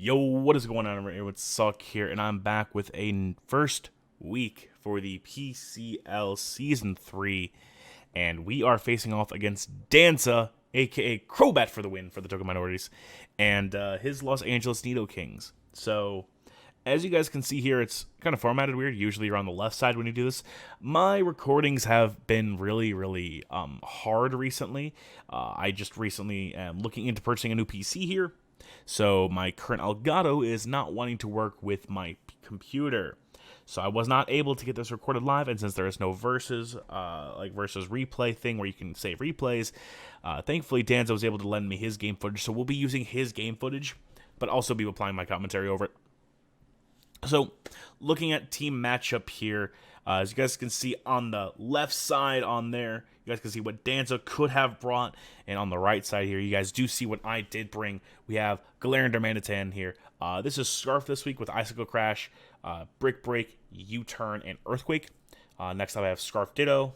Yo, what is going on over here? ItzSawk here, and I'm back with a first week for the PCL Season 3, and we are facing off against Danza, aka Crobat for the win for the TokenMinorities, and his Los Angeles Nidokings. So, as you guys can see here, it's kind of formatted weird. Usually you're on the left side when you do this. My recordings have been really hard recently. I just recently am looking into purchasing a new PC here. So my current Elgato is not wanting to work with my computer. So I was not able to get this recorded live, and since there is no versus replay thing where you can save replays, thankfully Danza was able to lend me his game footage, so we'll be using his game footage, but also be applying my commentary over it. So, looking at team matchup here, as you guys can see on the left side on there, you guys can see what Danza could have brought, and on the right side here, you guys do see what I did bring. We have Galarian here. This is Scarf this week with Icicle Crash, Brick Break, U-Turn, and Earthquake. Next up, I have Scarf Ditto.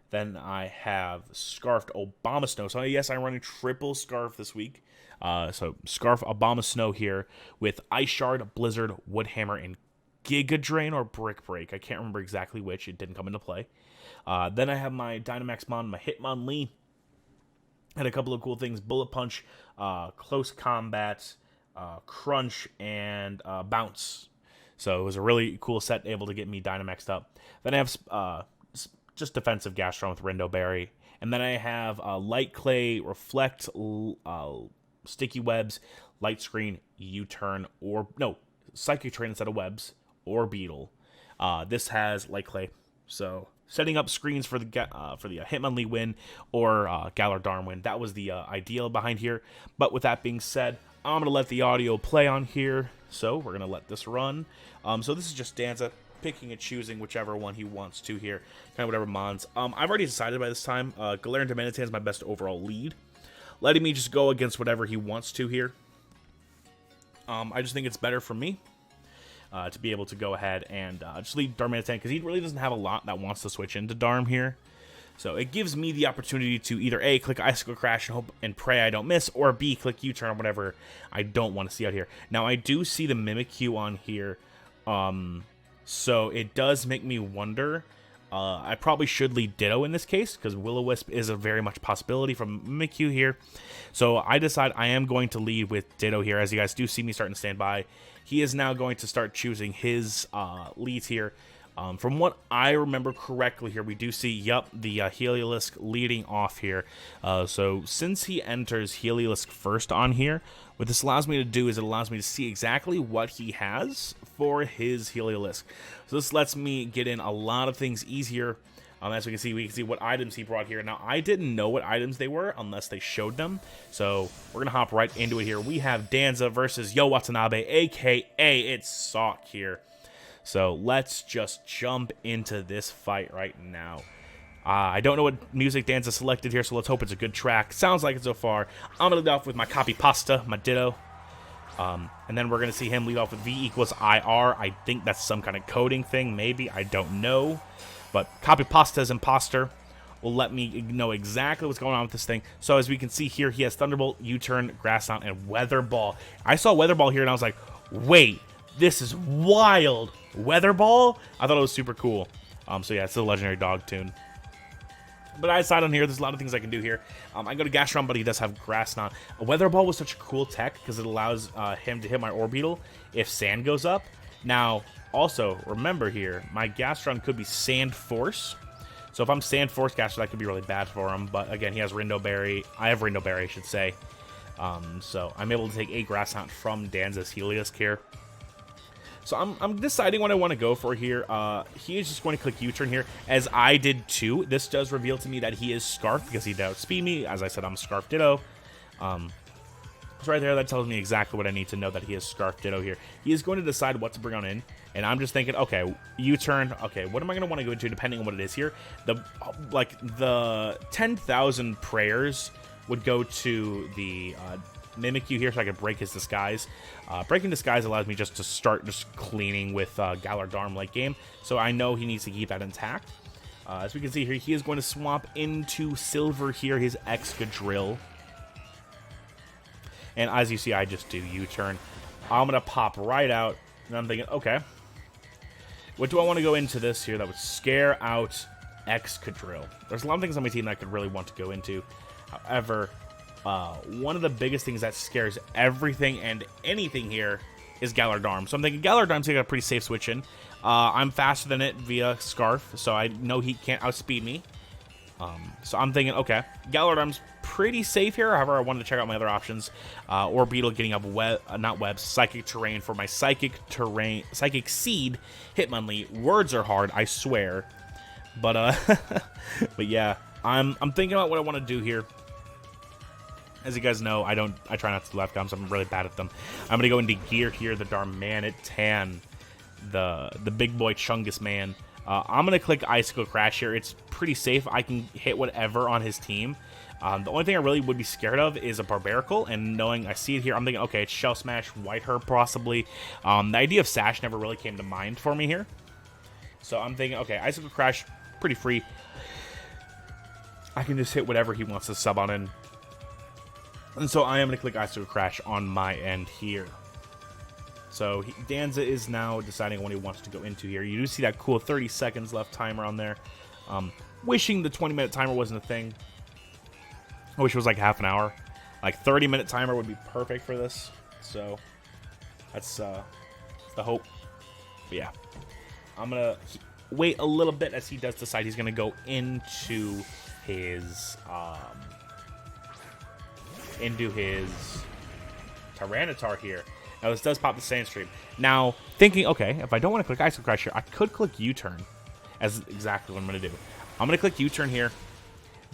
Then I have Scarfed Obama Snow. So yes, I'm running triple Scarf this week. So Scarf Obama Snow here with Ice Shard, Blizzard, Wood Hammer, and Giga Drain or Brick Break. I can't remember exactly which. It didn't come into play. Then I have my Dynamax Mon, my Hitmonlee. Had a couple of cool things. Bullet Punch, Close Combat, Crunch, and Bounce. So it was a really cool set, able to get me Dynamaxed up. Then I have just defensive Gastron with Rindo Berry. And then I have Light Clay, Reflect, Sticky Webs, Light Screen, U-Turn, or no, Psychic Train instead of Webs, or Beetle. This has Light Clay, so setting up screens for the Hitmonlee win or Galar Darm win. That was the ideal behind here. But with that being said, I'm gonna let the audio play on here, so we're gonna let this run. So this is just Danza picking and choosing whichever one he wants to here, kind of whatever mons. I've already decided by this time. Galarian is my best overall lead, letting me just go against whatever he wants to here. I just think it's better for me to be able to go ahead and just lead Darmanitan, because he really doesn't have a lot that wants to switch into Darm here. So it gives me the opportunity to either A, click Icicle Crash and hope and pray I don't miss, or B, click U-Turn, whatever I don't want to see out here. Now, I do see the Mimikyu on here, so it does make me wonder. I probably should lead Ditto in this case, because Will-O-Wisp is a very much possibility from Mimikyu here. So I decide I am going to lead with Ditto here, as you guys do see me starting to stand by. He is now going to start choosing his leads here. From what I remember correctly here, we do see, the Heliolisk leading off here. So since he enters Heliolisk first on here, what this allows me to do is it allows me to see exactly what he has for his Heliolisk. So this lets me get in a lot of things easier. As we can see what items he brought here. Now, I didn't know what items they were unless they showed them. So we're going to hop right into it here. We have Danza versus Yo Watanabe, a.k.a. ItzSawk here. So let's just jump into this fight right now. I don't know what music Danza selected here, so let's hope it's a good track. Sounds like it so far. I'm going to lead off with my Copy Pasta, my Ditto. And then we're going to see him lead off with V equals IR. I think that's some kind of coding thing, maybe. I don't know. But Copy Pasta's Imposter will let me know exactly what's going on with this thing. So as we can see here, he has Thunderbolt, U-Turn, Grass Knot, and Weather Ball. I saw Weather Ball here, and I was like, wait, this is wild. Weather Ball? I thought it was super cool. So yeah, it's a legendary dog tune. But I decide on here, there's a lot of things I can do here. I go to Gastron, but he does have Grass Knot. A Weather Ball was such a cool tech because it allows him to hit my Orbeetle if sand goes up. Now, also, remember here, my Gastron could be Sand Force. So if I'm Sand Force Gastron, that could be really bad for him. But again, he has Rindo Berry. I have Rindo Berry, I should say. So I'm able to take a Grass Knot from Danza's Heliolisk here. So I'm deciding what I want to go for here. He is just going to click U-Turn here, as I did too. This does reveal to me that he is Scarf, because he did outspeed me. As I said, I'm Scarf Ditto. So right there, that tells me exactly what I need to know, that he is Scarf Ditto here. He is going to decide what to bring on in, and I'm just thinking, okay, U-Turn, okay, what am I going to want to go into depending on what it is here? The 10,000 prayers would go to the Mimikyu here, so I can break his disguise. Breaking disguise allows me just to start just cleaning with Galar Darm late game, so I know he needs to keep that intact. As we can see here, he is going to swap into Silver here, his Excadrill. And as you see, I just do U-Turn. I'm going to pop right out. And I'm thinking, okay, what do I want to go into this here that would scare out Excadrill? There's a lot of things on my team that I could really want to go into. However, one of the biggest things that scares everything and anything here is Galardarm. So I'm thinking Galardarm's got a pretty safe switch in. I'm faster than it via Scarf, so I know he can't outspeed me. So I'm thinking, okay, Galardarm's pretty safe here. However, I wanted to check out my other options. Or Beetle getting up Psychic Terrain for my Psychic Seed Hitmonlee. Words are hard, I swear. But but yeah, I'm thinking about what I want to do here. As you guys know, I try not to do left combs. I'm really bad at them. I'm gonna go into gear here, the Darmanitan, the big boy Chungus man. I'm gonna click Icicle Crash here. It's pretty safe. I can hit whatever on his team. The only thing I really would be scared of is a Barbaracle, and knowing I see it here, I'm thinking, okay, it's Shell Smash, White Herb possibly. The idea of Sash never really came to mind for me here. So I'm thinking, okay, Icicle Crash, pretty free. I can just hit whatever he wants to sub on in. And so I am going to click Icicle Crash on my end here. So Danza is now deciding what he wants to go into here. You do see that cool 30 seconds left timer on there. Wishing the 20-minute timer wasn't a thing. I wish it was like half an hour. Like 30-minute timer would be perfect for this. So that's the hope. But yeah, I'm going to wait a little bit as he does decide he's going to go into his Tyranitar here. Now this does pop the Sandstream. Now thinking, okay, if I don't want to click Icicle Crash here, I could click U-turn. As exactly what I'm going to do. I'm going to click U-turn here.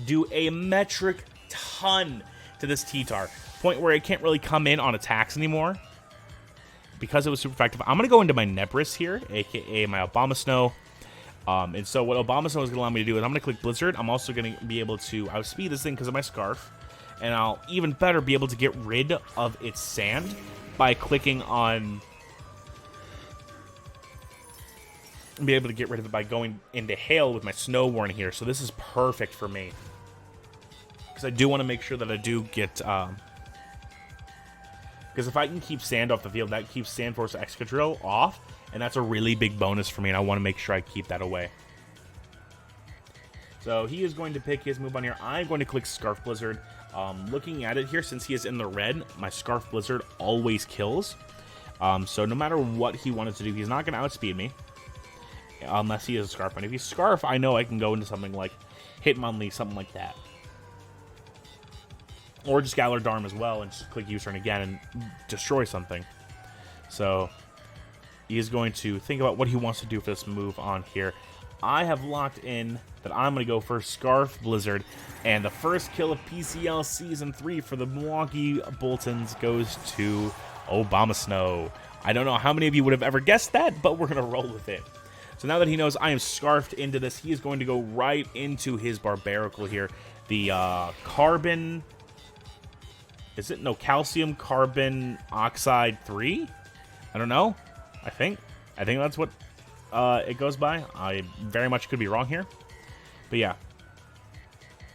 Do a metric ton to this T-Tar. Point where it can't really come in on attacks anymore. Because it was super effective. I'm going to go into my Nebris here, aka my Abomasnow. And so what Abomasnow is going to allow me to do is I'm going to click Blizzard. I'm also going to be able to outspeed this thing because of my Scarf. And I'll even better be able to get rid of its sand by clicking on... Be able to get rid of it by going into Hail with my Snow Warning here. So this is perfect for me. Because I do want to make sure that I do get... Because if I can keep sand off the field, that keeps Sandforce Excadrill off. And that's a really big bonus for me, and I want to make sure I keep that away. So he is going to pick his move on here. I'm going to click Scarf Blizzard. Looking at it here, since he is in the red, my Scarf Blizzard always kills. So no matter what he wanted to do, he's not going to outspeed me. Unless he is a Scarf. And if he's Scarf, I know I can go into something like Hitmonlee, something like that. Or just Galardarm as well, and just click U-turn again and destroy something. So he is going to think about what he wants to do for this move on here. I have locked in that I'm going to go for Scarf Blizzard. And the first kill of PCL Season 3 for the Milwaukee Boltons goes to Abomasnow. I don't know how many of you would have ever guessed that, but we're going to roll with it. So now that he knows I am scarfed into this, he is going to go right into his Barbaracle here. The Carbon... Is it? No, Calcium Carbon Oxide 3? I don't know. I think that's what it goes by. I very much could be wrong here. But yeah.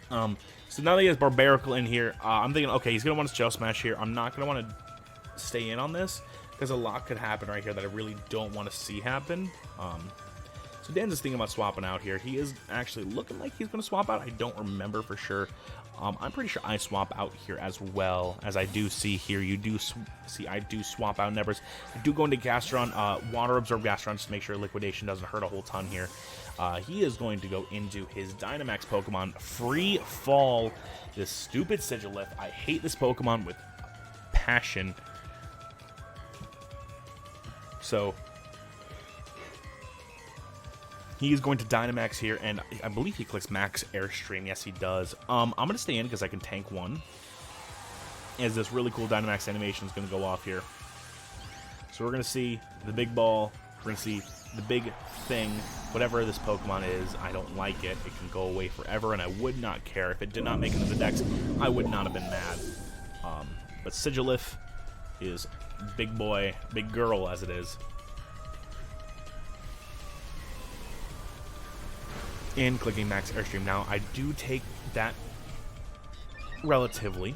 So now that he has Barbaracle in here, I'm thinking, okay, he's going to want to Gel Smash here. I'm not going to want to stay in on this, because a lot could happen right here that I really don't want to see happen. So Dan's thinking about swapping out here. He is actually looking like he's going to swap out. I don't remember for sure. I'm pretty sure I swap out here as well, as I do see here. You do see I do swap out Nevers. I do go into Gastron, Water Absorb Gastron, just to make sure Liquidation doesn't hurt a whole ton here. He is going to go into his Dynamax Pokemon, Free Fall, this stupid Sigilith. I hate this Pokemon with passion. So he is going to Dynamax here, and I believe he clicks Max Airstream. Yes, he does. I'm going to stay in because I can tank one, as this really cool Dynamax animation is going to go off here. So we're going to see the big ball. We're going to see the big thing. Whatever this Pokemon is, I don't like it. It can go away forever, and I would not care. If it did not make it into the Dex, I would not have been mad. But Sigilith is big boy, big girl as it is. And clicking Max Airstream. Now, I do take that relatively.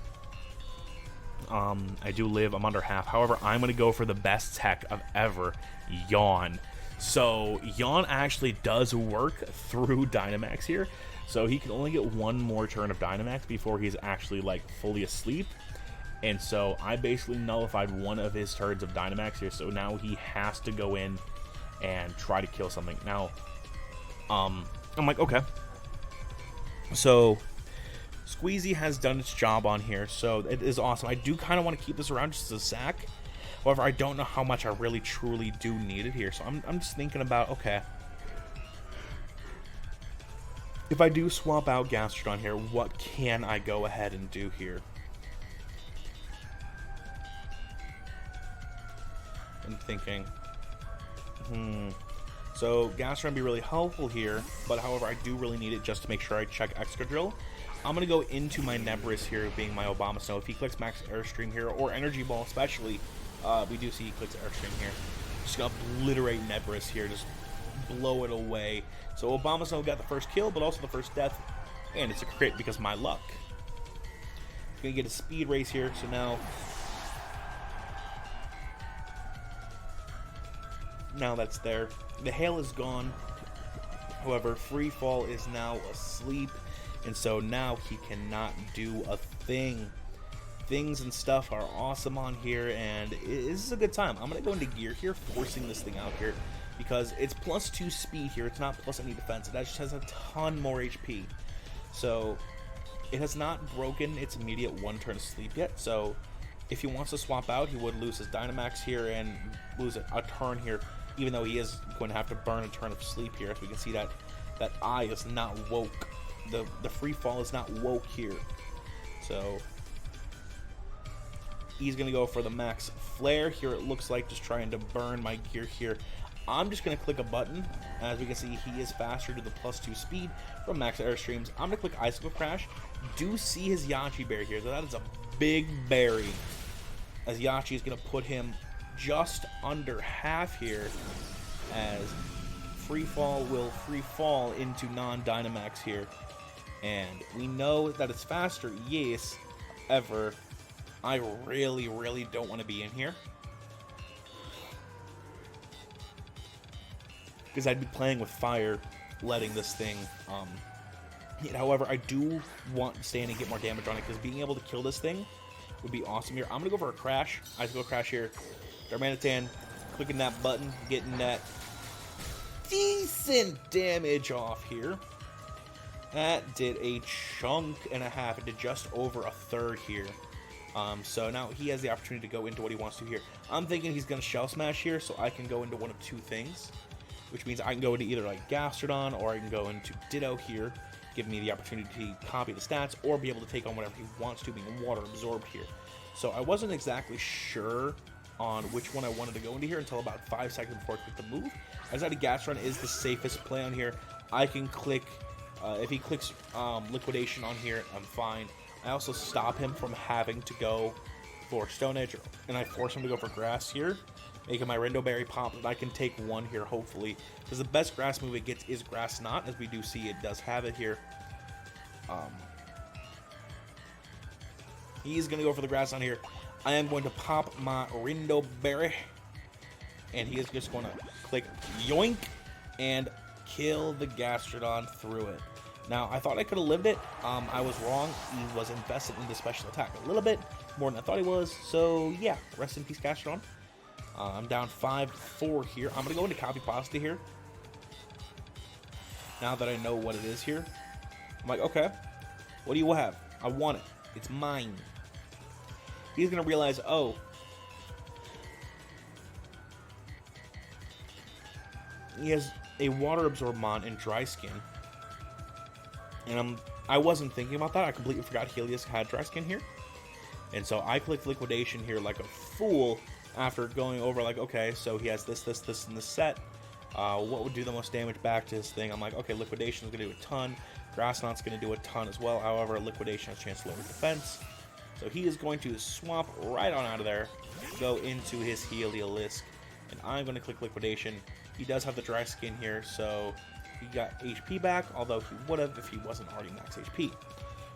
I do live. I'm under half. However, I'm going to go for the best tech of ever, Yawn. So Yawn actually does work through Dynamax here. So he can only get one more turn of Dynamax before he's actually like fully asleep. And so I basically nullified one of his turns of Dynamax here. So now he has to go in and try to kill something. Now, I'm like, okay. So Squeezy has done its job on here, so it is awesome. I do kind of want to keep this around just as a sack. However, I don't know how much I really truly do need it here. So I'm just thinking about, okay, if I do swap out Gastrodon here, what can I go ahead and do here? I'm thinking, so Gastrodon would be really helpful here, but however, I do really need it just to make sure I check Excadrill. I'm going to go into my Nebris here, being my Obama Snow. If he clicks Max Airstream here, or Energy Ball especially, we do see he clicks Airstream here. Just going to obliterate Nebris here, just blow it away. So Obama Snow got the first kill, but also the first death, and it's a crit because of my luck. He's going to get a Speed Race here, so now that's there. The hail is gone. However, Free Fall is now asleep, and so now he cannot do a thing. Things and stuff are awesome on here, and this is a good time. I'm going to go into gear here, forcing this thing out here, because it's +2 speed here. It's not plus any defense. It just has a ton more HP. So it has not broken its immediate one turn sleep yet, so if he wants to swap out, he would lose his Dynamax here and lose a turn here, even though he is going to have to burn a turn of sleep here. As we can see, that eye is not woke. The Free Fall is not woke here. So he's going to go for the Max Flare here, it looks like, just trying to burn my gear here. I'm just going to click a button. As we can see, he is faster to the +2 speed from Max Airstreams. I'm going to click Icicle Crash. Do see his Yachi Berry here, so that is a big berry, as Yachi is going to put him just under half here, as Free Fall will free fall into non-Dynamax here. And we know that it's faster, yes. However, I really, really don't want to be in here, because I'd be playing with fire, letting this thing however, I do want to stay in and get more damage on it, because being able to kill this thing would be awesome here. I'm going to go for a Crash. Icicle Crash here. Darmanitan, clicking that button, getting that decent damage off here. That did a chunk and a half. It did just over a third here. So now he has the opportunity to go into what he wants to here. I'm thinking he's going to Shell Smash here, so I can go into one of two things, which means I can go into either like Gastrodon, or I can go into Ditto here, giving me the opportunity to copy the stats, or be able to take on whatever he wants to, being water absorbed here. So I wasn't exactly sure on which one I wanted to go into here until about 5 seconds before I clicked the move. I decided Gastrodon is the safest play on here. I can click, if he clicks Liquidation on here, I'm fine. I also stop him from having to go for Stone Edge, and I force him to go for Grass here, making my Rindo Berry pop, and I can take one here, hopefully, because the best Grass move it gets is Grass Knot, as we do see it does have it here. He's going to go for the Grass on here. I am going to pop my Rindo Berry, and he is just going to click Yoink and kill the Gastrodon through it. Now, I thought I could have lived it. I was wrong. He was invested in the special attack a little bit more than I thought he was. So, yeah, rest in peace, Gastrodon. I'm down 5-4 here. I'm going to go into Copy Pasta here. Now that I know what it is here. I'm like, okay, what do you have? I want it. It's mine. He's going to realize, oh, he has a Water Absorb Mon and Dry Skin. And I wasn't thinking about that. I completely forgot Helios had Dry Skin here. And so I clicked Liquidation here like a fool after going over like, okay, so he has this, this, and this set. What would do the most damage back to his thing? I'm like, okay, Liquidation is going to do a ton. Grass Knot's going to do a ton as well. However, Liquidation has a chance to lower defense. So he is going to swap right on out of there, go into his Heliolisk, and I'm going to click Liquidation. He does have the Dry Skin here, so he got HP back, although he would have if he wasn't already max HP.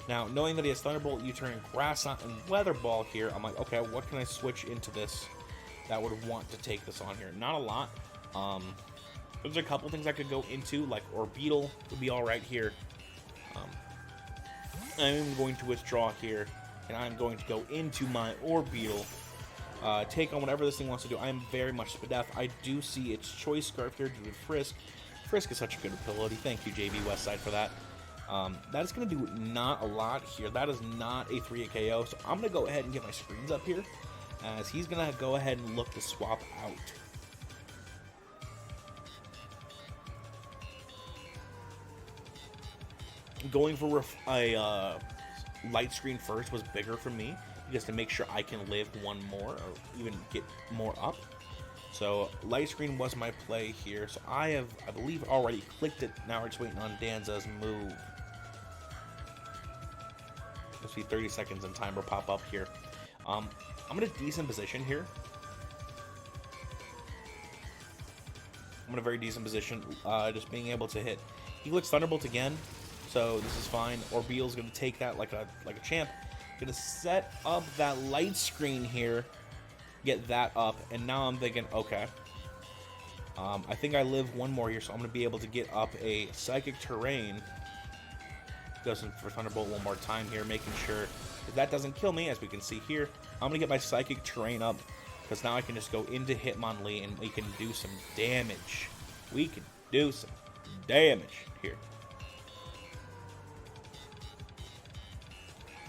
Now, knowing that he has Thunderbolt, U-turn, Grass Knot, and Weather Ball here, I'm like, okay, what can I switch into this that would want to take this on here? Not a lot. There's a couple things I could go into, like Orbeetle would be alright here. I'm going to withdraw here, and I'm going to go into my Orbeetle. Take on whatever this thing wants to do. I am very much Spadef. I do see its Choice Scarf here due to Frisk. Frisk is such a good ability. Thank you, JB Westside, for that. That is going to do not a lot here. That is not a 3-hit KO, so I'm going to go ahead and get my screens up here, as he's going to go ahead and look to swap out. Going for a light screen first was bigger for me, just to make sure I can live one more, or even get more up. So light screen was my play here. So I believe, already clicked it. Now we're just waiting on Danza's move. Let's see, 30 seconds and timer pop up here. I'm in a decent position here. I'm in a very decent position, just being able to hit. He looks Thunderbolt again, so this is fine. Orbeetle's going to take that like a champ. Going to set up that light screen here, get that up, and now I'm thinking, okay, I think I live one more here, so I'm going to be able to get up a Psychic Terrain. Goes in for Thunderbolt one more time here, making sure that doesn't kill me, as we can see here. I'm going to get my Psychic Terrain up, because now I can just go into Hitmonlee, and we can do some damage. We can do some damage here.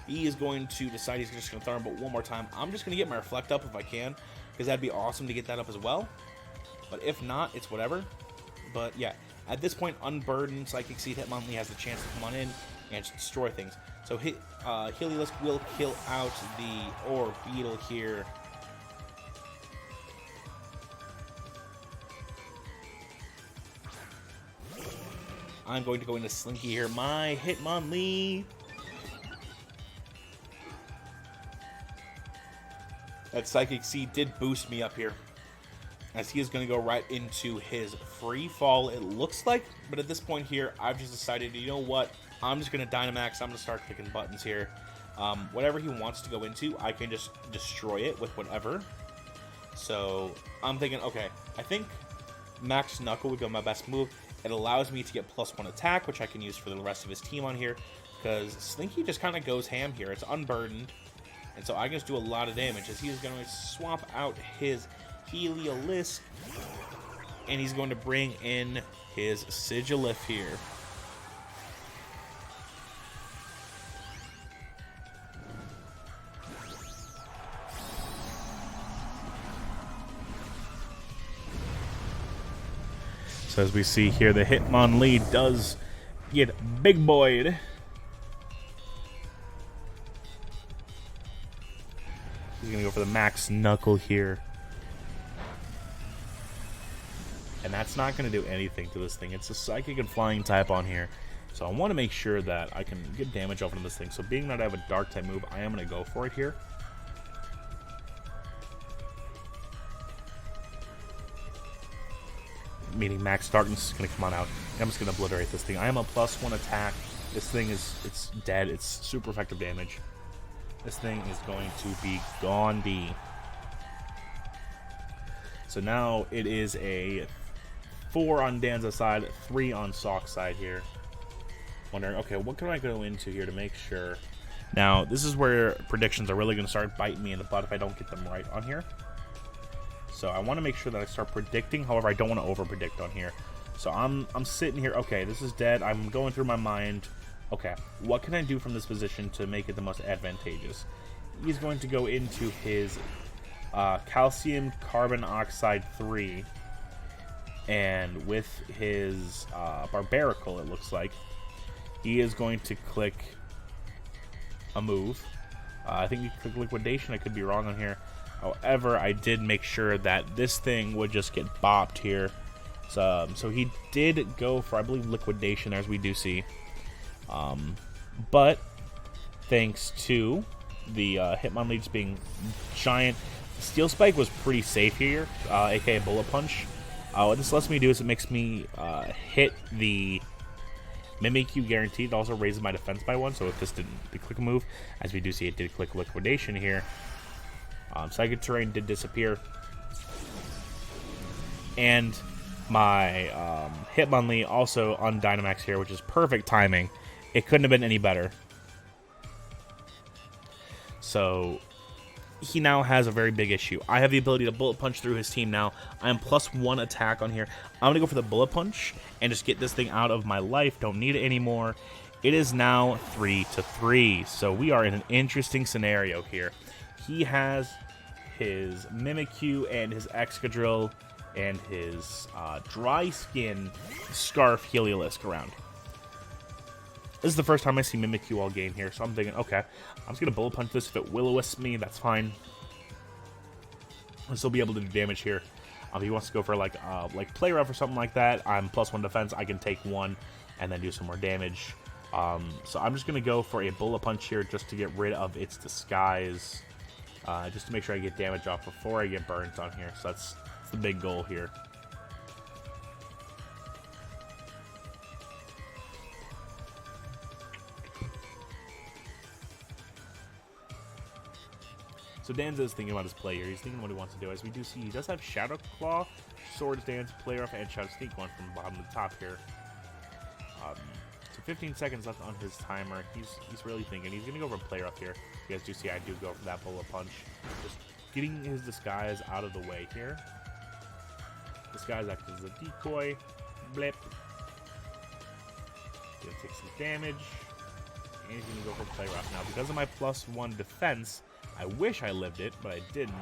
He is going to decide he's just going to Thunderbolt one more time. I'm just going to get my Reflect up if I can, because that'd be awesome to get that up as well. But if not, it's whatever. But yeah, at this point, Unburdened Psychic Seed Hitmonlee has the chance to come on in and just destroy things. So Heliolisk will kill out the Orbeetle here. I'm going to go into Slinky here. My Hitmonlee. That Psychic Seed did boost me up here, as he is going to go right into his Free Fall, it looks like. But at this point here, I've just decided, you know what? I'm just going to Dynamax. I'm going to start clicking buttons here. Whatever he wants to go into, I can just destroy it with whatever. So I'm thinking, okay, I think Max Knuckle would be my best move. It allows me to get +1 attack, which I can use for the rest of his team on here, because Slinky just kind of goes ham here. It's unburdened. And so I can just do a lot of damage, as he's going to swap out his Heliolisk, and he's going to bring in his Sigilyph here. So as we see here, the Hitmonlee does get big boyed. He's going to go for the Max Knuckle here. And that's not going to do anything to this thing. It's a Psychic and Flying type on here. So I want to make sure that I can get damage off of this thing. So being that I have a Dark type move, I am going to go for it here. Meaning Max Darkness is going to come on out. I'm just going to obliterate this thing. I am a +1 attack. This thing it's dead. It's super effective damage. This thing is going to be gone D. So now it is a 4 on Danza's side, 3 on Sawk's side here. Wondering, okay, what can I go into here to make sure? Now, this is where predictions are really going to start biting me in the butt if I don't get them right on here. So I want to make sure that I start predicting. However, I don't want to over-predict on here. So I'm sitting here. Okay, this is dead. I'm going through my mind. Okay, what can I do from this position to make it the most advantageous? He's going to go into his Calcium Carbon Oxide 3. And with his Barbaracle, it looks like, he is going to click a move. I think he clicked Liquidation. I could be wrong on here. However, I did make sure that this thing would just get bopped here. So he did go for, I believe, Liquidation, as we do see. But thanks to the Hitmonlee just being giant, Steel Spike was pretty safe here, aka Bullet Punch. What this lets me do is it makes me hit the Mimikyu guaranteed also raises my defense by 1, so if this didn't click a move, as we do see it did click liquidation here. Psychic Terrain did disappear. And my Hitmonlee also on Dynamax here, which is perfect timing. It couldn't have been any better. So he now has a very big issue. I have the ability to Bullet Punch through his team now. I am +1 attack on here. I'm going to go for the Bullet Punch and just get this thing out of my life. Don't need it anymore. It is now 3-3. So we are in an interesting scenario here. He has his Mimikyu and his Excadrill and his Dry Skin Scarf Heliolisk around. This is the first time I see Mimikyu all game here, so I'm thinking, okay, I'm just going to Bullet Punch this. If it Will-O-Wisps me, that's fine. I'll still be able to do damage here. If he wants to go for like Play Rough or something like that, I'm +1 defense. I can take 1 and then do some more damage. So I'm just going to go for a Bullet Punch here just to get rid of its disguise. Just to make sure I get damage off before I get burnt on here. So that's the big goal here. So Danza is thinking about his play here. He's thinking what he wants to do. As we do see, he does have Shadow Claw, Swords Dance, Play Rough, and Shadow Sneak going from the bottom to the top here. So 15 seconds left on his timer. He's really thinking. He's going to go for Play Rough here. You guys do see I do go for that Bullet Punch. Just getting his disguise out of the way here. Disguise acts as a decoy. Blip. Gonna take some damage. And he's going to go for Play Rough. Now, because of my +1 defense, I wish I lived it, but I didn't.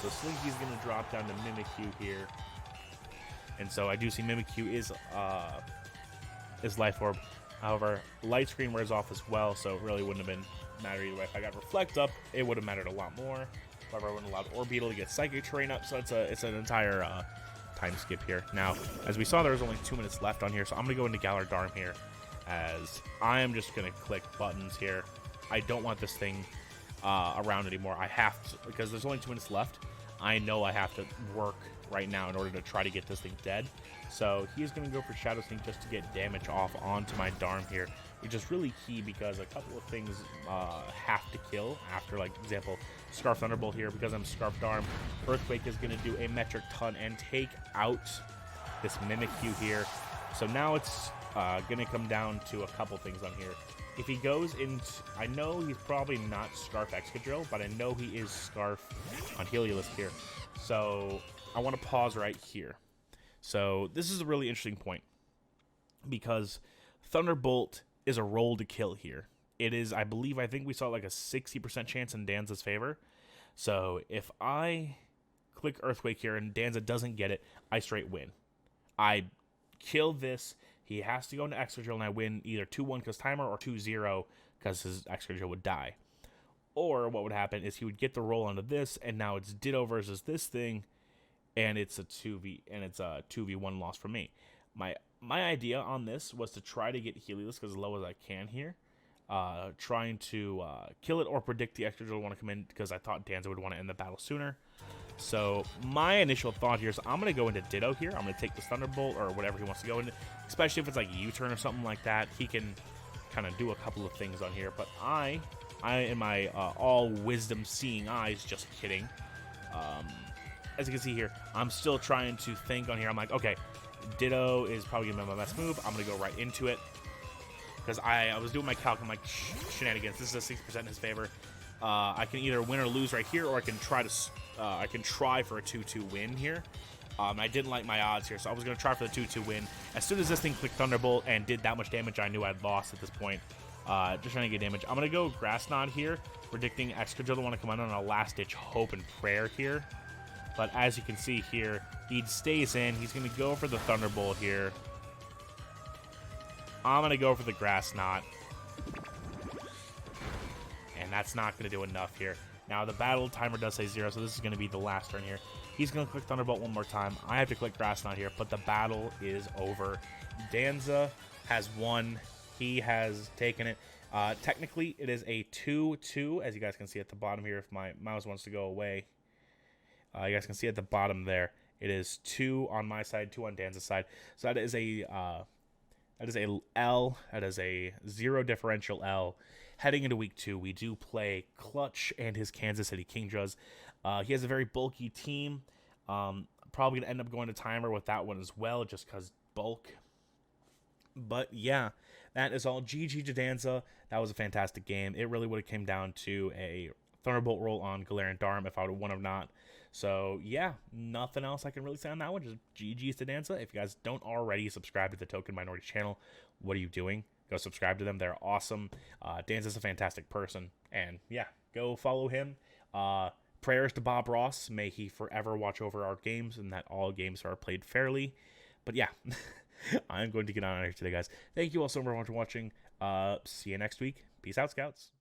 So Slinky's going to drop down to Mimikyu here. And so I do see Mimikyu is Life Orb. However, Light Screen wears off as well, so it really wouldn't have been matter either way. If I got Reflect up, it would have mattered a lot more. However, I wouldn't have allowed Orbeetle to get Psychic Terrain up, so it's an entire time skip here. Now, as we saw, there was only 2 minutes left on here, so I'm going to go into Galar Darm here, as I am just going to click buttons here. I don't want this thing around anymore. I have to, because there's only 2 minutes left. I know I have to work right now in order to try to get this thing dead. So he's going to go for Shadow Sneak just to get damage off onto my Darm here, which is really key because a couple of things have to kill after, like, example, Scarf Thunderbolt here. Because I'm Scarf Darm, Earthquake is going to do a metric ton and take out this Mimikyu here. So now it's going to come down to a couple things on here. If he goes into, I know he's probably not Scarf Excadrill, but I know he is Scarf on Heliolisk here. So I want to pause right here. So this is a really interesting point because Thunderbolt is a roll to kill here. It is, I think we saw like a 60% chance in Danza's favor. So if I click Earthquake here and Danza doesn't get it, I straight win. I kill this. He has to go into Excadrill, and I win either 2-1 because timer or 2-0 because his Excadrill would die. Or what would happen is he would get the roll onto this, and now it's Ditto versus this thing, and it's a 2v1 loss for me. My idea on this was to try to get Heliolisk as low as I can here, trying to kill it or predict the Excadrill would want to come in because I thought Danza would want to end the battle sooner. So my initial thought here is I'm going to go into Ditto here. I'm going to take this Thunderbolt or whatever he wants to go into, especially if it's like U-turn or something like that. He can kind of do a couple of things on here. But I in my all wisdom seeing eyes, just kidding. As you can see here, I'm still trying to think on here. I'm like, okay, Ditto is probably going to be my best move. I'm going to go right into it. Because I was doing my calc. I'm like, shenanigans. This is a 6% in his favor. I can either win or lose right here, or I can try for a 2-2 win here. I didn't like my odds here, so I was going to try for the 2-2 win. As soon as this thing clicked Thunderbolt and did that much damage, I knew I'd lost at this point. Just trying to get damage. I'm going to go Grass Knot here, predicting Excadrill to want to come out on a last-ditch hope and prayer here. But as you can see here, he stays in. He's going to go for the Thunderbolt here. I'm going to go for the Grass Knot. And that's not going to do enough here. Now, the battle timer does say 0, so this is going to be the last turn here. He's going to click Thunderbolt one more time. I have to click Grass Knot here, but the battle is over. Danza has won. He has taken it. Technically, it is a 2-2, as you guys can see at the bottom here. If my mouse wants to go away, you guys can see at the bottom there. It is 2 on my side, 2 on Danza's side. So that is a That is a L. That is a 0 differential L. Heading into week 2, we do play Clutch and his Kansas City Kingdras. He has a very bulky team. Probably going to end up going to timer with that one as well, just because bulk. But yeah, that is all. GG to Danza. That was a fantastic game. It really would have came down to a Thunderbolt roll on Galarian Darm if I would have won or not. So yeah, nothing else I can really say on that one. Just GG's to Danza. If you guys don't already subscribe to the Token Minority channel, what are you doing? Go subscribe to them. They're awesome. Danza's a fantastic person. And yeah, go follow him. Prayers to Bob Ross. May he forever watch over our games and that all games are played fairly. But yeah, I'm going to get on here today, guys. Thank you all so much for watching. See you next week. Peace out, Scouts.